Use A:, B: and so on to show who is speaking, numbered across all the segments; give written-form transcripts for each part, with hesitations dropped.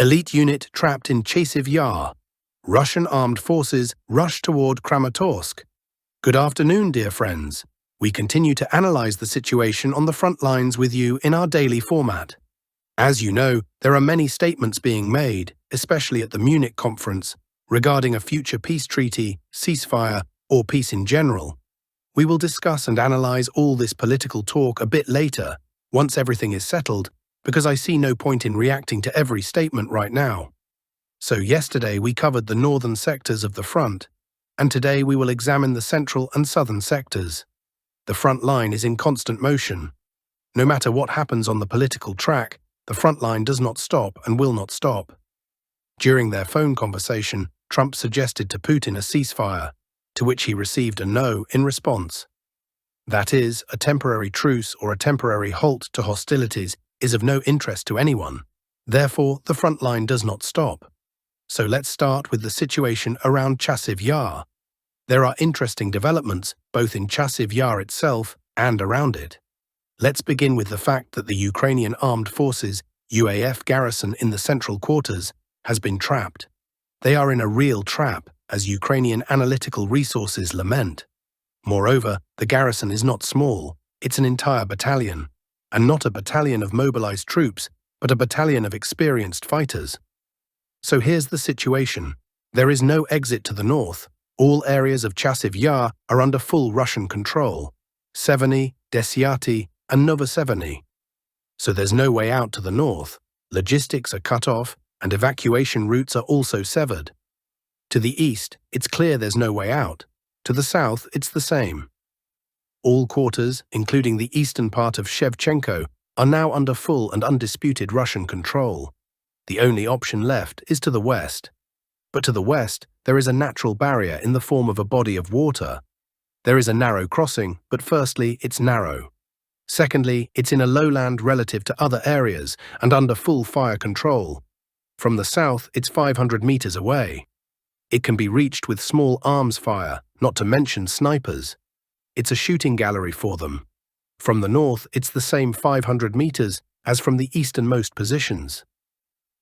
A: Elite unit trapped in Chasiv Yar. Russian armed forces rush toward Kramatorsk. Good afternoon, dear friends. We continue to analyze the situation on the front lines with you in our daily format. As you know, there are many statements being made, especially at the Munich conference, regarding a future peace treaty, ceasefire, or peace in general. We will discuss and analyze all this political talk a bit later, once everything is settled, because I see no point in reacting to every statement right now. So yesterday we covered the northern sectors of the front, and today we will examine the central and southern sectors. The front line is in constant motion. No matter what happens on the political track, the front line does not stop and will not stop. During their phone conversation, Trump suggested to Putin a ceasefire, to which he received a no in response. That is, a temporary truce or a temporary halt to hostilities is of no interest to anyone. Therefore, the front line does not stop. So let's start with the situation around Chasiv Yar. There are interesting developments both in Chasiv Yar itself and around it. Let's begin with the fact that the Ukrainian Armed Forces UAF garrison in the central quarters has been trapped. They are in a real trap, as Ukrainian analytical resources lament. Moreover, the garrison is not small, it's an entire battalion, and not a battalion of mobilized troops, but a battalion of experienced fighters. So here's the situation. There is no exit to the north. All areas of Chasiv Yar are under full Russian control. Severny, Desyati, and Novosilka. So there's no way out to the north. Logistics are cut off, and evacuation routes are also severed. To the east, it's clear there's no way out. To the south, it's the same. All quarters, including the eastern part of Shevchenko, are now under full and undisputed Russian control. The only option left is to the west. But to the west, there is a natural barrier in the form of a body of water. There is a narrow crossing, but firstly, it's narrow. Secondly, it's in a lowland relative to other areas and under full fire control. From the south, it's 500 meters away. It can be reached with small arms fire, not to mention snipers. It's a shooting gallery for them. From the north, it's the same 500 meters as from the easternmost positions.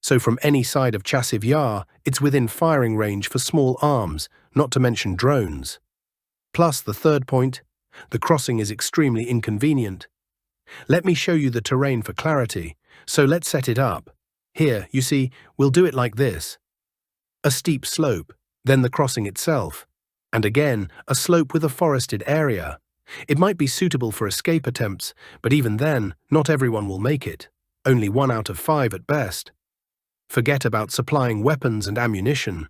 A: So from any side of Chasiv Yar, it's within firing range for small arms, not to mention drones. Plus the third point, the crossing is extremely inconvenient. Let me show you the terrain for clarity, so let's set it up. Here, you see, we'll do it like this. A steep slope, then the crossing itself, and again, a slope with a forested area. It might be suitable for escape attempts, but even then, not everyone will make it. Only 1 out of 5 at best. Forget about supplying weapons and ammunition.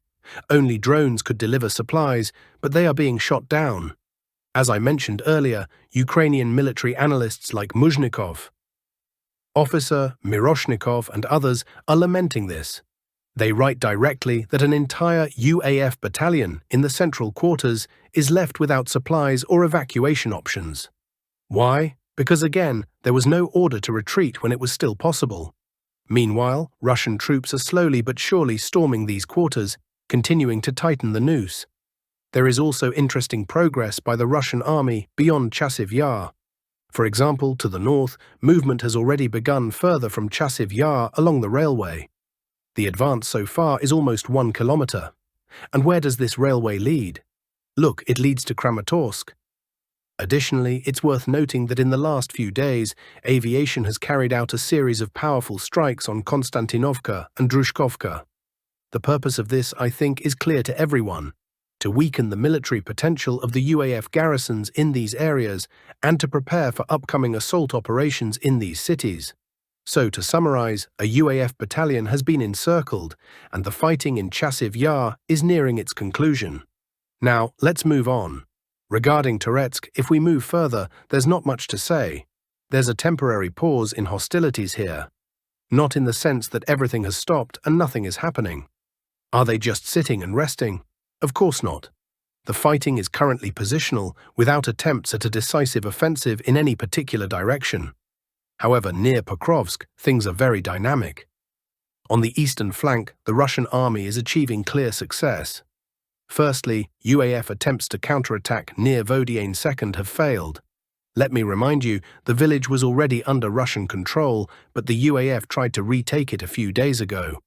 A: Only drones could deliver supplies, but they are being shot down. As I mentioned earlier, Ukrainian military analysts like Muzhnikov, Officer Miroshnikov, and others are lamenting this. They write directly that an entire UAF battalion in the central quarters is left without supplies or evacuation options. Why? Because again, there was no order to retreat when it was still possible. Meanwhile, Russian troops are slowly but surely storming these quarters, continuing to tighten the noose. There is also interesting progress by the Russian army beyond Chasiv Yar. For example, to the north, movement has already begun further from Chasiv Yar along the railway. The advance so far is almost 1 kilometer. And where does this railway lead? Look, it leads to Kramatorsk. Additionally, it's worth noting that in the last few days, aviation has carried out a series of powerful strikes on Konstantinovka and Drushkovka. The purpose of this, I think, is clear to everyone: to weaken the military potential of the UAF garrisons in these areas and to prepare for upcoming assault operations in these cities. So, to summarize, a UAF battalion has been encircled, and the fighting in Chasiv Yar is nearing its conclusion. Now, let's move on. Regarding Toretsk, if we move further, there's not much to say. There's a temporary pause in hostilities here. Not in the sense that everything has stopped and nothing is happening. Are they just sitting and resting? Of course not. The fighting is currently positional, without attempts at a decisive offensive in any particular direction. However, near Pokrovsk, things are very dynamic. On the eastern flank, the Russian army is achieving clear success. Firstly, UAF attempts to counterattack near Vodiane II have failed. Let me remind you, the village was already under Russian control, but the UAF tried to retake it a few days ago.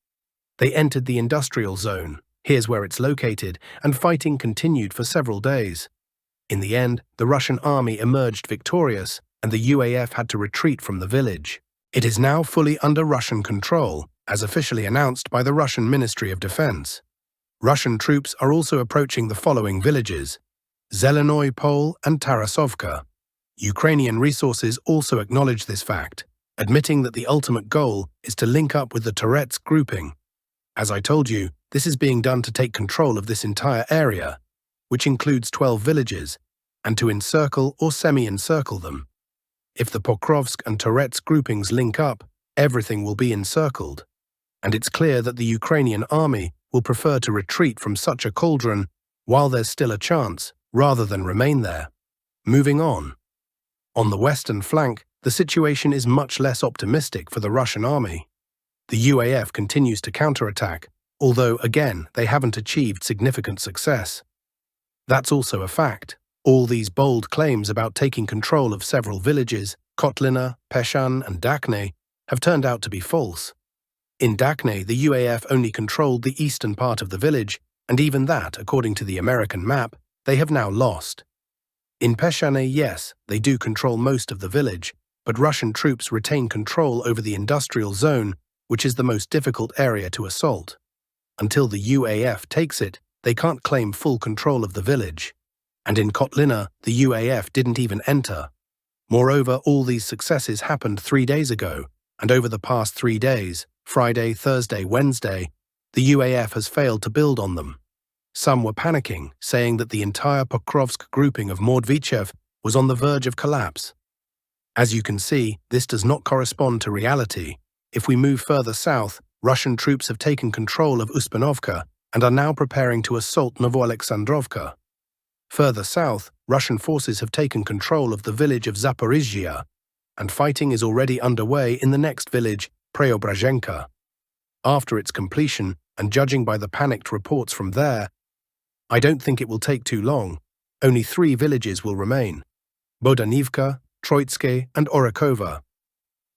A: They entered the industrial zone. Here's where it's located, and fighting continued for several days. In the end, the Russian army emerged victorious, and the UAF had to retreat from the village. It is now fully under Russian control, as officially announced by the Russian Ministry of Defense. Russian troops are also approaching the following villages: Zelenoy Pole and Tarasovka. Ukrainian resources also acknowledge this fact, admitting that the ultimate goal is to link up with the Toretsk grouping. As I told you, this is being done to take control of this entire area, which includes 12 villages, and to encircle or semi-encircle them. If the Pokrovsk and Toretsk groupings link up, everything will be encircled. And it's clear that the Ukrainian army will prefer to retreat from such a cauldron while there's still a chance, rather than remain there. Moving on. On the western flank, the situation is much less optimistic for the Russian army. The UAF continues to counterattack, although, again, they haven't achieved significant success. That's also a fact. All these bold claims about taking control of several villages, Kotlina, Peshan, and Dakhne, have turned out to be false. In Dakhne, the UAF only controlled the eastern part of the village, and even that, according to the American map, they have now lost. In Peshane, yes, they do control most of the village, but Russian troops retain control over the industrial zone, which is the most difficult area to assault. Until the UAF takes it, they can't claim full control of the village. And in Kotlina, the UAF didn't even enter. Moreover, all these successes happened 3 days ago, and over the past 3 days, Friday, Thursday, Wednesday, the UAF has failed to build on them. Some were panicking, saying that the entire Pokrovsk grouping of Mordvichev was on the verge of collapse. As you can see, this does not correspond to reality. If we move further south, Russian troops have taken control of Uspanovka and are now preparing to assault Novoalexandrovka. Further south, Russian forces have taken control of the village of Zaporizhzhia, and fighting is already underway in the next village, Preobrazhenka. After its completion, and judging by the panicked reports from there, I don't think it will take too long. Only 3 villages will remain: Bodanivka, Troitske, and Orakova.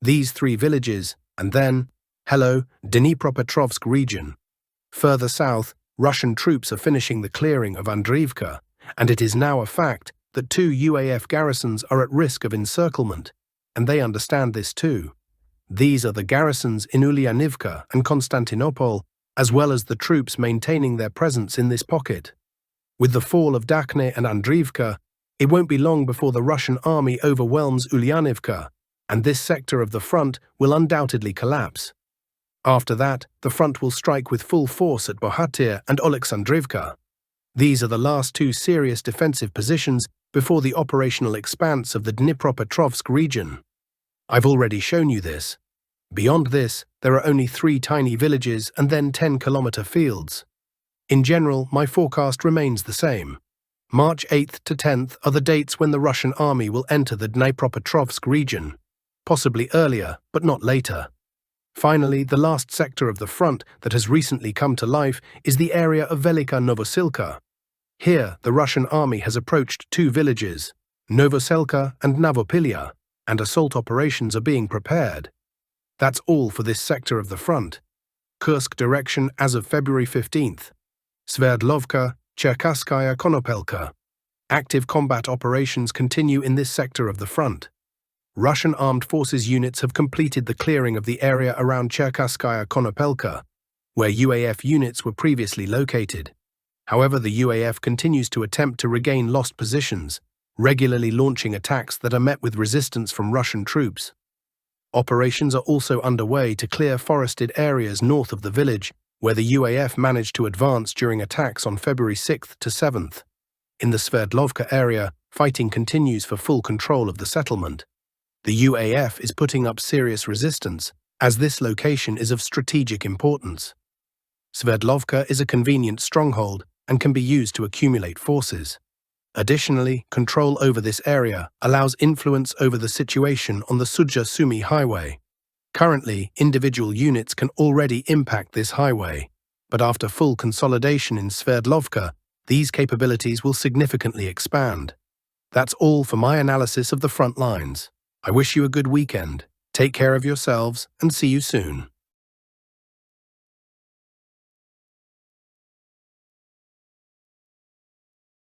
A: These 3 villages, and then, Dnipropetrovsk region. Further south, Russian troops are finishing the clearing of Andriivka, and it is now a fact that 2 UAF garrisons are at risk of encirclement, and they understand this too. These are the garrisons in Ulyanivka and Konstantinopol, as well as the troops maintaining their presence in this pocket. With the fall of Dakhne and Andriivka, it won't be long before the Russian army overwhelms Ulyanivka, and this sector of the front will undoubtedly collapse. After that, the front will strike with full force at Bohatyr and Oleksandrivka. These are the last 2 serious defensive positions before the operational expanse of the Dnipropetrovsk region. I've already shown you this. Beyond this, there are only 3 tiny villages and then 10-kilometer fields. In general, my forecast remains the same. March 8th to 10th are the dates when the Russian army will enter the Dnipropetrovsk region, possibly earlier, but not later. Finally, the last sector of the front that has recently come to life is the area of Velika Novosilka. Here, the Russian army has approached 2 villages, Novoselka and Navopilya, and assault operations are being prepared. That's all for this sector of the front. Kursk direction as of February 15th. Sverdlovka, Cherkasskaya Konopelka. Active combat operations continue in this sector of the front. Russian armed forces units have completed the clearing of the area around Cherkasskaya Konopelka, where UAF units were previously located. However, the UAF continues to attempt to regain lost positions, regularly launching attacks that are met with resistance from Russian troops. Operations are also underway to clear forested areas north of the village, where the UAF managed to advance during attacks on February 6th to 7th. In the Sverdlovka area, fighting continues for full control of the settlement. The UAF is putting up serious resistance, as this location is of strategic importance. Sverdlovka is a convenient stronghold and can be used to accumulate forces. Additionally, control over this area allows influence over the situation on the Sudja-Sumy highway. Currently, individual units can already impact this highway, but after full consolidation in Sverdlovka, these capabilities will significantly expand. That's all for my analysis of the front lines. I wish you a good weekend. Take care of yourselves and see you soon.